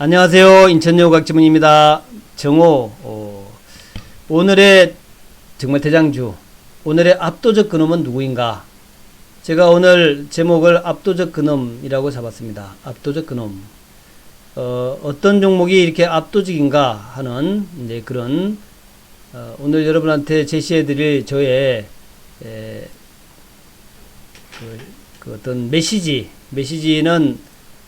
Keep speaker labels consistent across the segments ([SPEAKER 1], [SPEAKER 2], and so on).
[SPEAKER 1] 안녕하세요. 인천여고 곽지문입니다. 정오, 오늘의 정말 대장주, 오늘의 압도적 근엄은 누구인가? 제가 오늘 제목을 압도적 근엄이라고 잡았습니다. 압도적 근엄. 어떤 종목이 이렇게 압도적인가 하는 이제 그런 오늘 여러분한테 제시해드릴 저의 그 어떤 메시지는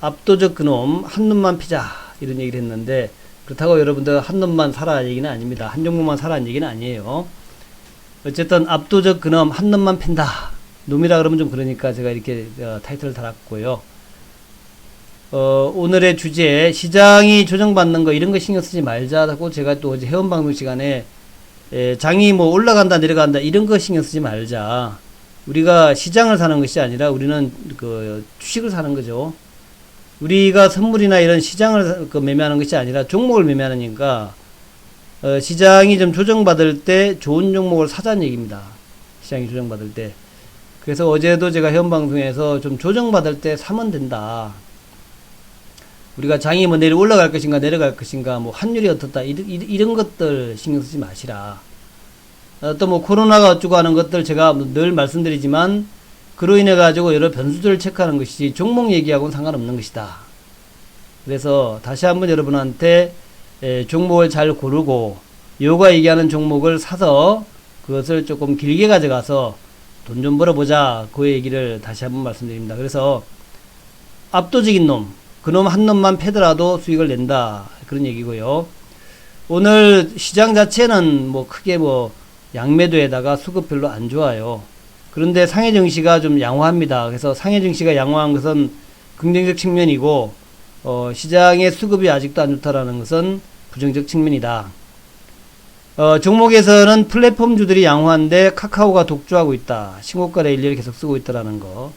[SPEAKER 1] 압도적 근엄 한눈만 피자 이런 얘기를 했는데, 그렇다고 여러분들 한눈만 사라 얘기는 아닙니다. 한 종목만 사라는 얘기는 아니에요. 어쨌든 압도적 근엄 한눈만 팬다. 놈이라 그러면 좀 그러니까 제가 이렇게 타이틀을 달았고요. 오늘의 주제, 시장이 조정받는 거 이런 거 신경 쓰지 말자고 제가 또 어제 회원방송 시간에 장이 뭐 올라간다 내려간다 이런 거 신경 쓰지 말자. 우리가 시장을 사는 것이 아니라 우리는 그 주식을 사는 거죠. 우리가 선물이나 이런 시장을 매매하는 것이 아니라 종목을 매매하니까 시장이 좀 조정받을 때 좋은 종목을 사자는 얘기입니다. 시장이 조정받을 때. 그래서 어제도 제가 현방송에서 좀 조정받을 때 사면 된다. 우리가 장이 뭐 내일 올라갈 것인가 내려갈 것인가 뭐 환율이 어떻다 이런 것들 신경 쓰지 마시라. 또 뭐 코로나가 어쩌고 하는 것들 제가 늘 말씀드리지만 그로 인해 가지고 여러 변수들을 체크하는 것이지 종목 얘기하고는 상관없는 것이다. 그래서 다시 한번 여러분한테 종목을 잘 고르고 요가 얘기하는 종목을 사서 그것을 조금 길게 가져가서 돈 좀 벌어보자, 그 얘기를 다시 한번 말씀드립니다. 그래서 압도적인 놈, 그놈 한 놈만 패더라도 수익을 낸다, 그런 얘기고요. 오늘 시장 자체는 뭐 크게 뭐 양매도에다가 수급 별로 안 좋아요. 그런데 상해 증시가 좀 양호합니다. 그래서 상해 증시가 양호한 것은 긍정적 측면이고, 시장의 수급이 아직도 안 좋다라는 것은 부정적 측면이다. 종목에서는 플랫폼주들이 양호한데 카카오가 독주하고 있다. 신고가 레일리를 계속 쓰고 있다라는 거.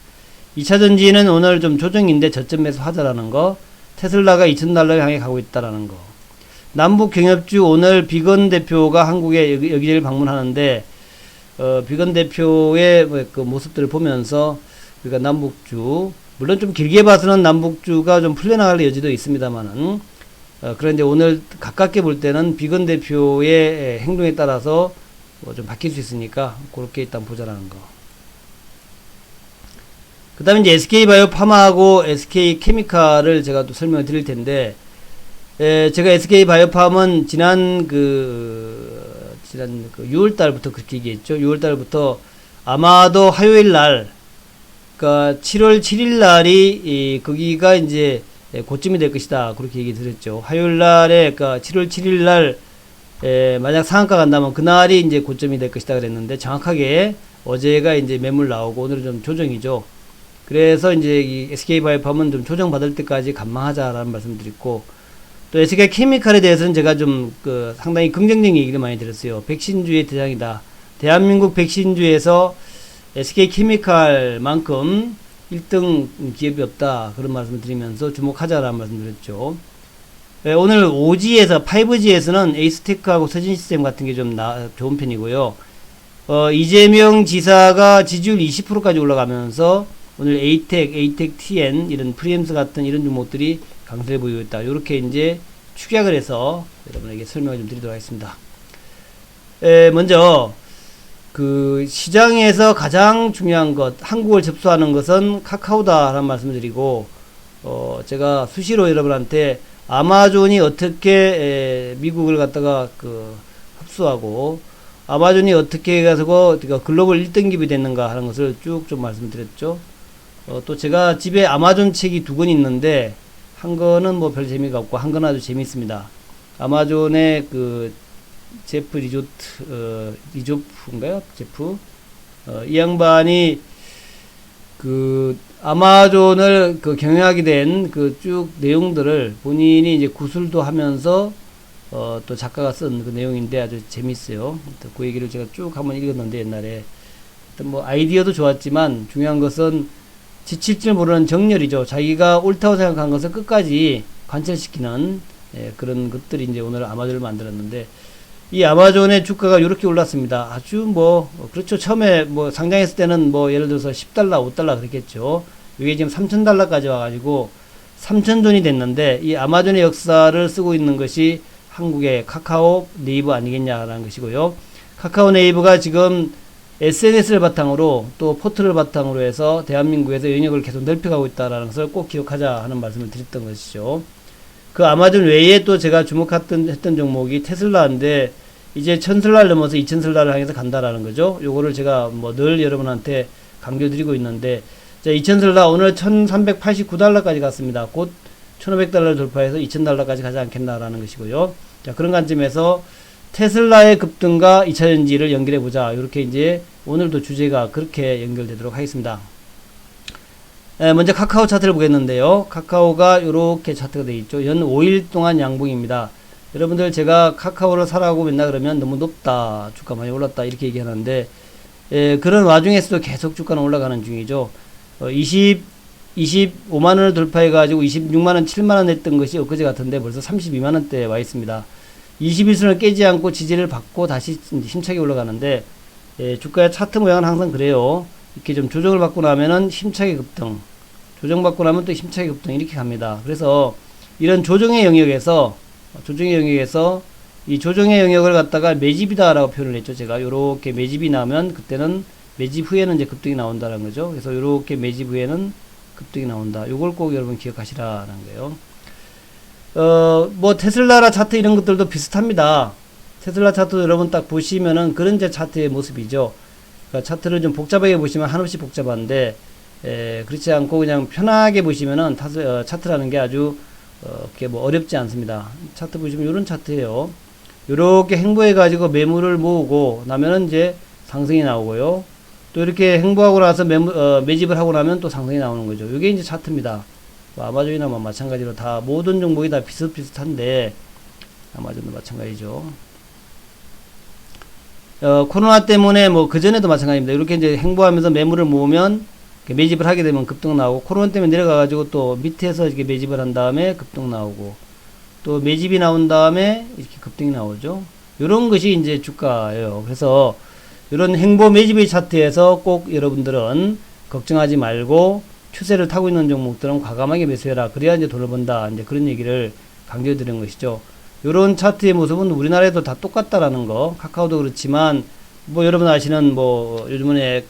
[SPEAKER 1] 2차전지는 오늘 좀 조정인데 저점 매수 하자라는 거. 테슬라가 $2,000 향해 가고 있다라는 거. 남북 경협주 오늘 비건 대표가 한국에 여기저기를 방문하는데, 비건 대표의 그 모습들을 보면서 우리가 남북주, 물론 좀 길게 봐서는 남북주가 좀 풀려나갈 여지도 있습니다만은, 그런데 오늘 가깝게 볼 때는 비건 대표의 행동에 따라서 좀 바뀔 수 있으니까 그렇게 일단 보자라는 거. 그 다음에 이제 SK바이오팜하고 SK케미칼을 제가 또 설명을 드릴 텐데, 제가 SK바이오팜은 지난 6월달부터 그렇게 얘기했죠. 6월달부터 아마도 화요일날, 그니까 7월 7일날이, 거기가 이제 고점이 될 것이다. 그렇게 얘기 드렸죠. 화요일날에, 그니까 7월 7일날, 만약 상한가 간다면 그날이 이제 고점이 될 것이다 그랬는데, 정확하게 어제가 이제 매물 나오고 오늘은 좀 조정이죠. 그래서 이제 이 SK바이오팜은 좀 조정받을 때까지 관망하자라는 말씀 드렸고, 또 SK케미칼에 대해서는 제가 좀 상당히 긍정적인 얘기를 많이 들었어요. 백신주의 대장이다. 대한민국 백신주에서 SK케미칼만큼 1등 기업이 없다. 그런 말씀을 드리면서 주목하자라는 말씀 드렸죠. 오늘 5G에서 5G에서는 에이스테크하고 서진시스템 같은 게 좀 좋은 편이고요. 이재명 지사가 지지율 20%까지 올라가면서 오늘 에이텍 TN 이런 프리엠스 같은 이런 종목들이 강세를 보이고 있다. 이렇게 이제 축약을 해서 여러분에게 설명을 좀 드리도록 하겠습니다. 먼저 그 시장에서 가장 중요한 것, 한국을 접수하는 것은 카카오다라는 말씀을 드리고, 제가 수시로 여러분한테 아마존이 어떻게 미국을 갖다가 흡수하고 아마존이 어떻게 해가지고 글로벌 1등 기업이 됐는가 하는 것을 쭉 좀 말씀드렸죠. 또 제가 집에 아마존 책이 2권 있는데, 한 거는 뭐 별 재미가 없고 한 건 아주 재미있습니다. 아마존의 제프 리조프인가요? 제프? 이 양반이 아마존을 경영하게 된 쭉 내용들을 본인이 이제 구술도 하면서 또 작가가 쓴 그 내용인데 아주 재밌어요. 그 얘기를 제가 쭉 한번 읽었는데 옛날에 뭐 아이디어도 좋았지만 중요한 것은 지칠 줄 모르는 정렬이죠. 자기가 옳다고 생각한 것을 끝까지 관철시키는 그런 것들이 이제 오늘 아마존을 만들었는데, 이 아마존의 주가가 이렇게 올랐습니다. 아주 그렇죠. 처음에 상장했을 때는 예를 들어서 $10, $5 그랬겠죠. 이게 지금 $3,000까지 와가지고 3,000돈이 됐는데 이 아마존의 역사를 쓰고 있는 것이 한국의 카카오 네이버 아니겠냐라는 것이고요. 카카오 네이버가 지금 SNS를 바탕으로 또 포털을 바탕으로 해서 대한민국에서 영역을 계속 넓혀가고 있다는 것을 꼭 기억하자 하는 말씀을 드렸던 것이죠. 그 아마존 외에 또 제가 주목했던 종목이 테슬라인데 이제 1000슬라를 넘어서 2000슬라를 향해서 간다라는 거죠. 요거를 제가 뭐 늘 여러분한테 강조드리고 있는데, 자, 2000슬라 오늘 1389달러까지 갔습니다. 곧 1500달러를 돌파해서 2000달러까지 가지 않겠나라는 것이고요. 자, 그런 관점에서 테슬라의 급등과 2차전지를 연결해 보자. 이렇게 이제 오늘도 주제가 그렇게 연결되도록 하겠습니다. 먼저 카카오 차트를 보겠는데요. 카카오가 이렇게 차트가 되어 있죠. 연 5일 동안 양봉입니다. 여러분들 제가 카카오를 사라고 맨날 그러면 너무 높다, 주가 많이 올랐다 이렇게 얘기하는데, 그런 와중에서도 계속 주가는 올라가는 중이죠. 25만원을 돌파해가지고 26만원, 7만원 했던 것이 엊그제 같은데 벌써 32만원대에 와 있습니다. 21선을 깨지 않고 지지를 받고 다시 힘차게 올라가는데, 주가의 차트 모양은 항상 그래요. 이렇게 좀 조정을 받고 나면은 힘차게 급등, 조정받고 나면 또 힘차게 급등 이렇게 갑니다. 그래서 이런 조정의 영역에서 이 조정의 영역을 갖다가 매집이다라고 표현을 했죠. 제가 요렇게 매집이 나면 그때는 매집 후에는 이제 급등이 나온다는 거죠. 그래서 요렇게 매집 후에는 급등이 나온다. 요걸 꼭 여러분 기억하시라는 거예요. 뭐 테슬라라 차트 이런 것들도 비슷합니다. 테슬라 차트 여러분 딱 보시면은 그런 제 차트의 모습이죠. 그러니까 차트를 좀 복잡하게 보시면 한없이 복잡한데, 그렇지 않고 그냥 편하게 보시면은 차트라는 게 아주 그게 뭐 어렵지 않습니다. 차트 보시면 이런 차트예요. 요렇게 행보해 가지고 매물을 모으고 나면은 이제 상승이 나오고요. 또 이렇게 행보하고 나서 매집을 하고 나면 또 상승이 나오는 거죠. 요게 이제 차트입니다. 뭐 아마존이나 뭐 마찬가지로 다 모든 종목이 다 비슷비슷한데 아마존도 마찬가지죠. 코로나 때문에 뭐 그전에도 마찬가지입니다. 이렇게 이제 행보하면서 매물을 모으면 매집을 하게 되면 급등 나오고, 코로나 때문에 내려가가지고 또 밑에서 이렇게 매집을 한 다음에 급등 나오고, 또 매집이 나온 다음에 이렇게 급등이 나오죠. 이런 것이 이제 주가예요. 그래서 이런 행보 매집의 차트에서 꼭 여러분들은 걱정하지 말고 추세를 타고 있는 종목들은 과감하게 매수해라. 그래야 이제 돈을 번다. 이제 그런 얘기를 강조해 드리는 것이죠. 이런 차트의 모습은 우리나라에도 다 똑같다라는 거. 카카오도 그렇지만 뭐 여러분 아시는 뭐 요번에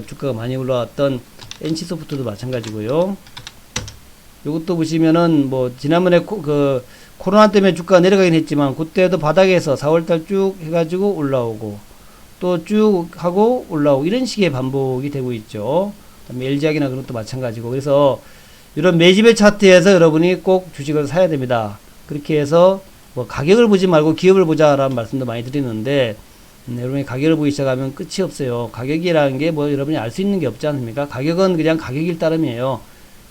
[SPEAKER 1] 주가가 많이 올라왔던 NC소프트도 마찬가지고요. 요것도 보시면은 뭐 지난번에 코로나 때문에 주가가 내려가긴 했지만 그때도 바닥에서 4월달 쭉 해가지고 올라오고 또 쭉 하고 올라오고 이런 식의 반복이 되고 있죠. 그다음에 LG학이나 그런 것도 마찬가지고. 그래서 이런 매집의 차트에서 여러분이 꼭 주식을 사야 됩니다. 그렇게 해서 뭐 가격을 보지 말고 기업을 보자라는 말씀도 많이 드리는데, 여러분이 가격을 보기 시작하면 끝이 없어요. 가격이라는 게 뭐 여러분이 알 수 있는 게 없지 않습니까? 가격은 그냥 가격일 따름이에요.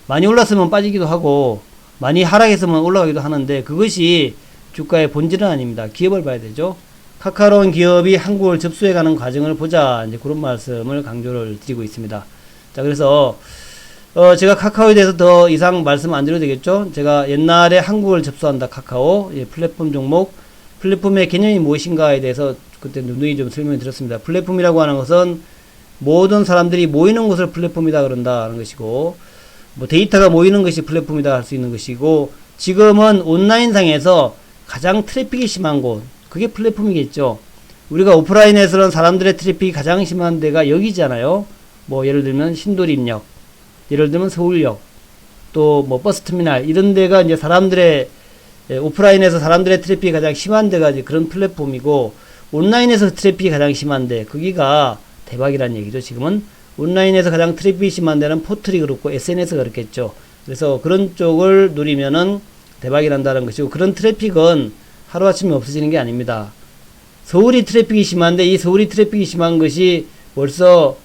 [SPEAKER 1] 많이 올랐으면 빠지기도 하고 많이 하락했으면 올라가기도 하는데 그것이 주가의 본질은 아닙니다. 기업을 봐야 되죠. 카카오라는 기업이 한국을 접수해가는 과정을 보자, 이제 그런 말씀을 강조를 드리고 있습니다. 자, 그래서 제가 카카오에 대해서 더 이상 말씀 안 드려도 되겠죠. 제가 옛날에 한국을 접수한다 카카오, 플랫폼 종목, 플랫폼의 개념이 무엇인가에 대해서 그때 누누이 좀 설명을 드렸습니다. 플랫폼이라고 하는 것은 모든 사람들이 모이는 곳을 플랫폼이다 그런다는 것이고, 뭐 데이터가 모이는 것이 플랫폼이다 할 수 있는 것이고, 지금은 온라인상에서 가장 트래픽이 심한 곳, 그게 플랫폼이겠죠. 우리가 오프라인에서는 사람들의 트래픽이 가장 심한 데가 여기잖아요. 뭐 예를 들면 신도림역, 예를 들면 서울역, 또 뭐 버스터미널 이런 데가 이제 오프라인에서 사람들의 트래픽이 가장 심한 데가 이제 그런 플랫폼이고, 온라인에서 트래픽이 가장 심한데 거기가 대박이라는 얘기죠. 지금은 온라인에서 가장 트래픽이 심한 데는 포털이 그렇고 SNS가 그렇겠죠. 그래서 그런 쪽을 노리면은 대박이 난다는 것이고, 그런 트래픽은 하루아침에 없어지는 게 아닙니다. 서울이 트래픽이 심한데 이 서울이 트래픽이 심한 것이 벌써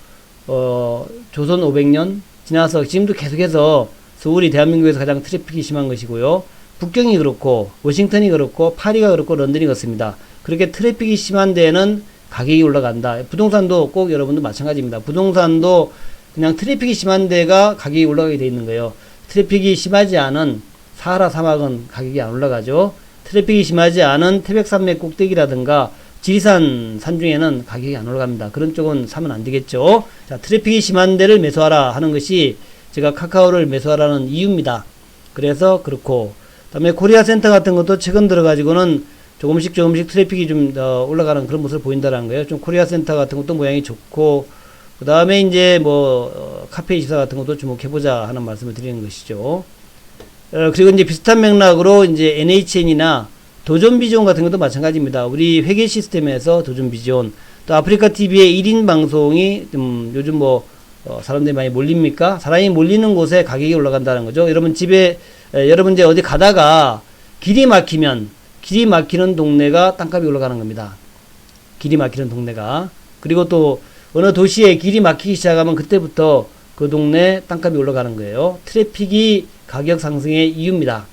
[SPEAKER 1] 조선 500년 지나서 지금도 계속해서 서울이 대한민국에서 가장 트래픽이 심한 것이고요. 북경이 그렇고 워싱턴이 그렇고 파리가 그렇고 런던이 그렇습니다. 그렇게 트래픽이 심한 데에는 가격이 올라간다. 부동산도 꼭 여러분도 마찬가지입니다. 부동산도 그냥 트래픽이 심한 데가 가격이 올라가게 돼 있는 거예요. 트래픽이 심하지 않은 사하라 사막은 가격이 안 올라가죠. 트래픽이 심하지 않은 태백산맥 꼭대기라든가 지리산 산중에는 가격이 안 올라갑니다. 그런 쪽은 사면 안 되겠죠. 자, 트래픽이 심한 데를 매수하라 하는 것이 제가 카카오를 매수하라는 이유입니다. 그래서 그렇고, 그다음에 코리아 센터 같은 것도 최근 들어가지고는 조금씩 트래픽이 좀 올라가는 그런 모습을 보인다는 거예요. 좀 코리아 센터 같은 것도 모양이 좋고, 그 다음에 이제 뭐 카페24 같은 것도 주목해보자 하는 말씀을 드리는 것이죠. 그리고 이제 비슷한 맥락으로 이제 NHN이나 도전비전 같은 것도 마찬가지입니다. 우리 회계 시스템에서 도전비전, 또 아프리카 TV의 1인 방송이 요즘 뭐 사람들이 많이 몰립니까? 사람이 몰리는 곳에 가격이 올라간다는 거죠. 여러분 여러분 이제 어디 가다가 길이 막히는 동네가 땅값이 올라가는 겁니다. 길이 막히는 동네가. 그리고 또 어느 도시에 길이 막히기 시작하면 그때부터 그 동네 땅값이 올라가는 거예요. 트래픽이 가격 상승의 이유입니다.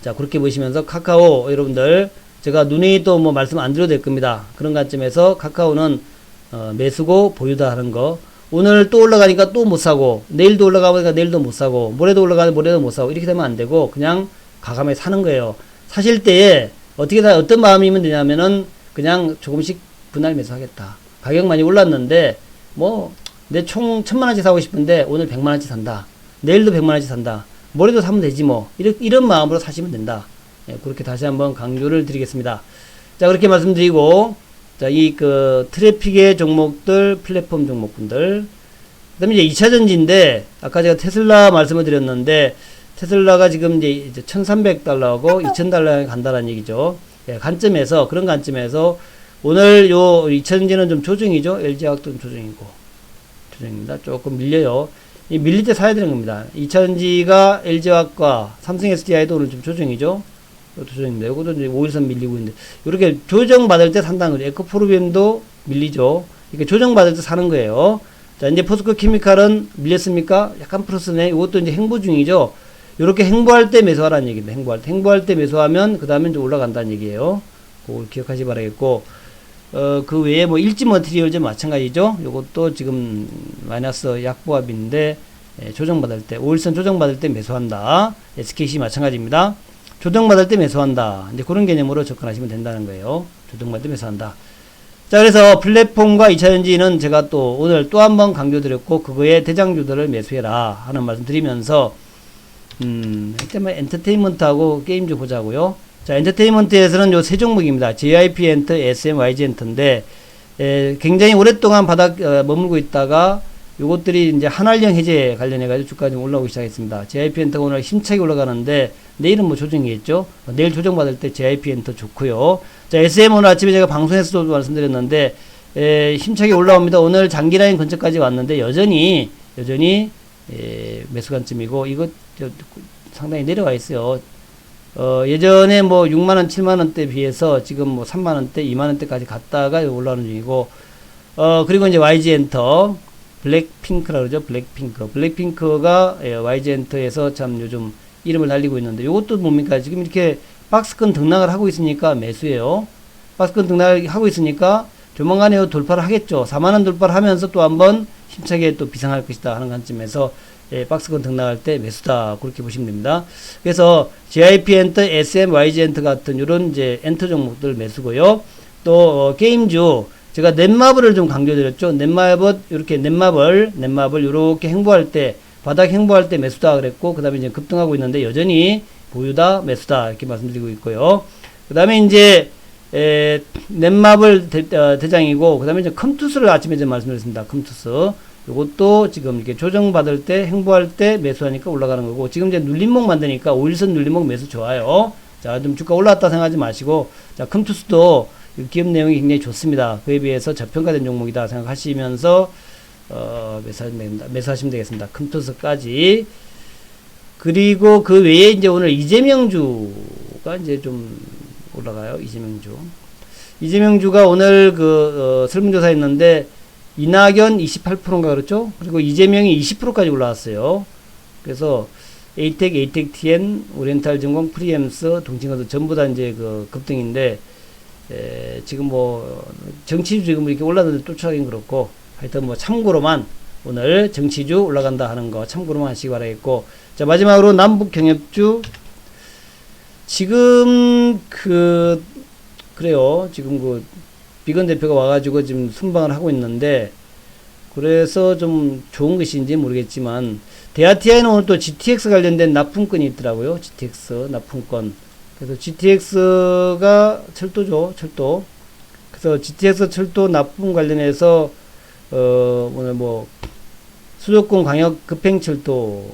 [SPEAKER 1] 자, 그렇게 보시면서 카카오 여러분들 제가 누누이 또 뭐 말씀 안 드려도 될 겁니다. 그런 관점에서 카카오는 매수고 보유다 하는 거. 오늘 또 올라가니까 또 못 사고, 내일도 올라가보니까 내일도 못 사고, 모레도 올라가면 모레도 못 사고, 이렇게 되면 안 되고 그냥 과감하게 사는 거예요. 사실 때에 어떤 마음이면 되냐면은 그냥 조금씩 분할 매수하겠다. 가격 많이 올랐는데 뭐 내 총 1000만원치 사고 싶은데 오늘 100만원치 산다. 내일도 100만원치 산다. 모레도 사면 되지 뭐. 이런 마음으로 사시면 된다. 예, 그렇게 다시 한번 강조를 드리겠습니다. 자, 그렇게 말씀드리고, 자, 트래픽의 종목들, 플랫폼 종목분들. 그 다음에 이제 2차전지인데, 아까 제가 테슬라 말씀을 드렸는데, 테슬라가 지금 이제 $1300하고 $2000에 간다는 얘기죠. 예, 그런 관점에서, 오늘 요 2차전지는 좀 조정이죠. LG화학도 조정입니다. 조금 밀려요. 이 밀릴 때 사야 되는 겁니다. 2차전지가 LG화학과 삼성 SDI도 오늘 좀 조정이죠. 조정입니다. 이것도 이제 5일선 밀리고 있는데, 이렇게 조정받을 때 산다는 거죠. 에코프로비엠도 밀리죠. 이렇게 조정받을 때 사는 거예요. 자, 이제 포스코 케미칼은 밀렸습니까? 약간 플러스네. 이것도 이제 행보 중이죠. 이렇게 행보할 때 매수하라는 얘기입니다. 행보할 때 매수하면, 그 다음에 이제 올라간다는 얘기예요. 그걸 기억하시 바라겠고, 그 외에 뭐 일지 머티리얼즈 마찬가지죠. 요것도 지금 마이너스 약보합인데, 조정받을 때, 5일선 조정받을 때 매수한다. SKC 마찬가지입니다. 조정받을 때 매수한다. 이제 그런 개념으로 접근하시면 된다는 거예요. 조정받을 때 매수한다. 자, 그래서 플랫폼과 2차전지는 제가 또 오늘 또 한 번 강조드렸고, 그거의 대장주들을 매수해라 하는 말씀 드리면서, 일단 뭐 엔터테인먼트하고 게임주 보자고요. 자, 엔터테인먼트에서는 요 세 종목입니다. JYP 엔터, SM, YG 엔터인데, 굉장히 오랫동안 바닥 머물고 있다가 요것들이 이제 한알령 해제 관련해가지고 주가가 좀 올라오기 시작했습니다. JYP 엔터가 오늘 힘차게 올라가는데, 내일은 뭐 조정이겠죠? 내일 조정받을 때 JYP 엔터 좋고요. 자, SM 오늘 아침에 제가 방송에서도 말씀드렸는데, 힘차게 올라옵니다. 오늘 장기라인 근처까지 왔는데, 여전히, 매수 관점이고, 이거 상당히 내려와 있어요. 예전에 뭐 6만원, 7만원대 비해서 지금 뭐 3만원대, 2만원대까지 갔다가 올라오는 중이고, 그리고 이제 YG 엔터, 블랙핑크라 그러죠. 블랙핑크가 YG 엔터에서 참 요즘 이름을 날리고 있는데, 요것도 뭡니까? 지금 이렇게 박스권 등락을 하고 있으니까 매수예요. 박스권 등락을 하고 있으니까 조만간에 돌파를 하겠죠. 4만원 돌파를 하면서 또 한번 힘차게 또 비상할 것이다 하는 관점에서 박스권 등락할 때 매수다. 그렇게 보시면 됩니다. 그래서 JYP 엔터, SM, YG 엔터 같은 이런 이제 엔터 종목들 매수고요. 또 게임주 제가 넷마블을 좀 강조드렸죠. 넷마블 이렇게 넷마블 이렇게 행보할 때 바닥 행보할 때 매수다 그랬고, 그 다음에 이제 급등하고 있는데 여전히 보유다 매수다 이렇게 말씀드리고 있고요. 그 다음에 이제 넷마블 대장이고, 그 다음에 이제 컴투스를 아침에 좀 말씀드렸습니다. 컴투스 요것도 지금 이렇게 조정받을 때 행보할 때 매수하니까 올라가는 거고, 지금 이제 눌림목 만드니까 5일선 눌림목 매수 좋아요. 자, 좀 주가 올라왔다 생각하지 마시고, 자, 컴투스도 기업 내용이 굉장히 좋습니다. 그에 비해서 저평가된 종목이다 생각하시면서 매수하시면 되겠습니다. 컴투스까지. 그리고 그 외에 이제 오늘 이재명주가 이제 좀 올라가요. 이재명주가 오늘 설문조사 했는데, 이낙연 28%인가 그렇죠? 그리고 이재명이 20%까지 올라왔어요. 그래서 에이텍, TN, 오리엔탈증권, 프리엠스, 동친거도 전부 다 이제 급등인데, 지금 뭐 정치주 지금 이렇게 올라가는데 쫓아가긴 그렇고, 하여튼 뭐 참고로만 오늘 정치주 올라간다 하는 거 참고로만 하시기 바라겠고, 자, 마지막으로 남북 경협주 지금 그래요. 지금 비건 대표가 와가지고 지금 순방을 하고 있는데, 그래서 좀 좋은 것인지 모르겠지만, 대아티아에는 오늘 또 GTX 관련된 납품건이 있더라고요. GTX 납품건. 그래서 GTX가 철도죠. 철도. 그래서 GTX 철도 납품 관련해서 오늘 뭐 수도권 광역 급행철도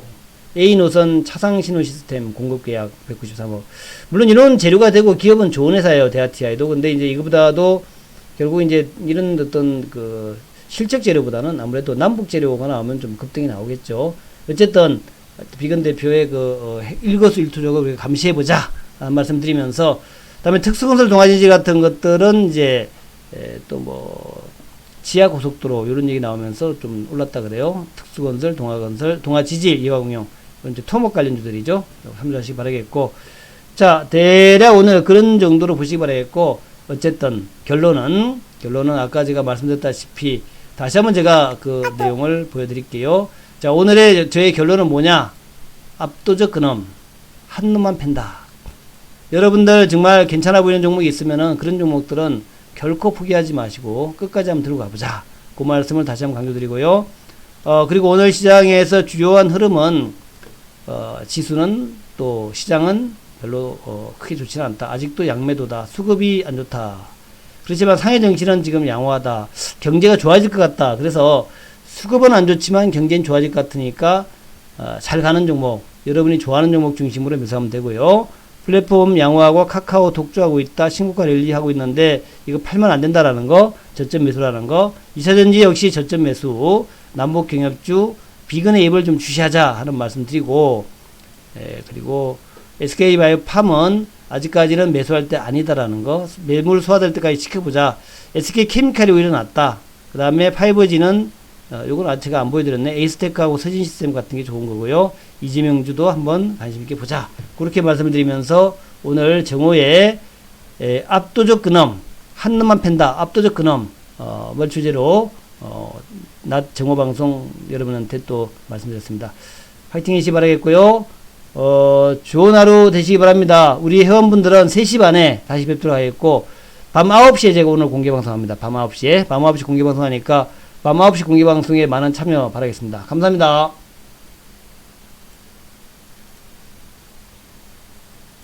[SPEAKER 1] A 노선 차상 신호 시스템 공급 계약 193억. 물론 이런 재료가 되고 기업은 좋은 회사예요. 대아티아에도. 근데 이제 이거보다도 결국 이제 이런 어떤 그 실적 재료보다는 아무래도 남북 재료가 나오면 좀 급등이 나오겠죠. 어쨌든 비건 대표의 그 일거수일투족을 우리가 감시해보자 라는 말씀드리면서, 그다음에 특수건설 동아지지 같은 것들은 이제 또 뭐 지하 고속도로 이런 얘기 나오면서 좀 올랐다 그래요. 특수건설, 동아건설, 동아지질, 이화공영 이건 이제 토목 관련주들이죠. 참조하시기 바라겠고, 자 대략 오늘 그런 정도로 보시기 바라겠고, 어쨌든 결론은 아까 제가 말씀드렸다시피 다시 한번 제가 그 내용을 보여드릴게요. 자, 오늘의 저의 결론은 뭐냐? 압도적 근엄. 한 놈만 팬다. 여러분들 정말 괜찮아 보이는 종목이 있으면은 그런 종목들은 결코 포기하지 마시고 끝까지 한번 들고 가보자. 그 말씀을 다시 한번 강조드리고요. 그리고 오늘 시장에서 주요한 흐름은, 지수는 또 시장은 별로, 크게 좋지는 않다. 아직도 양매도다. 수급이 안 좋다. 그렇지만 상해 정신은 지금 양호하다. 경제가 좋아질 것 같다. 그래서 수급은 안 좋지만 경제는 좋아질 것 같으니까 잘 가는 종목, 여러분이 좋아하는 종목 중심으로 매수하면 되고요. 플랫폼 양호하고 카카오 독주하고 있다. 신고가 랠리하고 있는데 이거 팔면 안 된다라는 거, 저점 매수라는 거. 2차전지 역시 저점 매수, 남북 경협주, 비건의 입을 좀 주시하자 하는 말씀 드리고, 그리고 SK바이오팜은 아직까지는 매수할 때 아니다라는 거, 매물 소화될 때까지 지켜보자. SK케미칼이 오히려 낫다. 그 다음에 5G는 요건 제가 안 보여드렸네. 에이스테크하고 서진시스템 같은 게 좋은 거고요. 이재명주도 한번 관심있게 보자. 그렇게 말씀을 드리면서 오늘 정오에 압도적 근엄, 한 놈만 팬다. 압도적 근엄 뭘 주제로 낮 정오 방송 여러분한테 또 말씀드렸습니다. 화이팅 하시기 바라겠고요. 좋은 하루 되시기 바랍니다. 우리 회원분들은 3시 반에 다시 뵙도록 하겠고, 밤 9시에 제가 오늘 공개방송합니다. 밤 9시에 공개방송하니까 밤 9시 공개방송에 많은 참여 바라겠습니다. 감사합니다.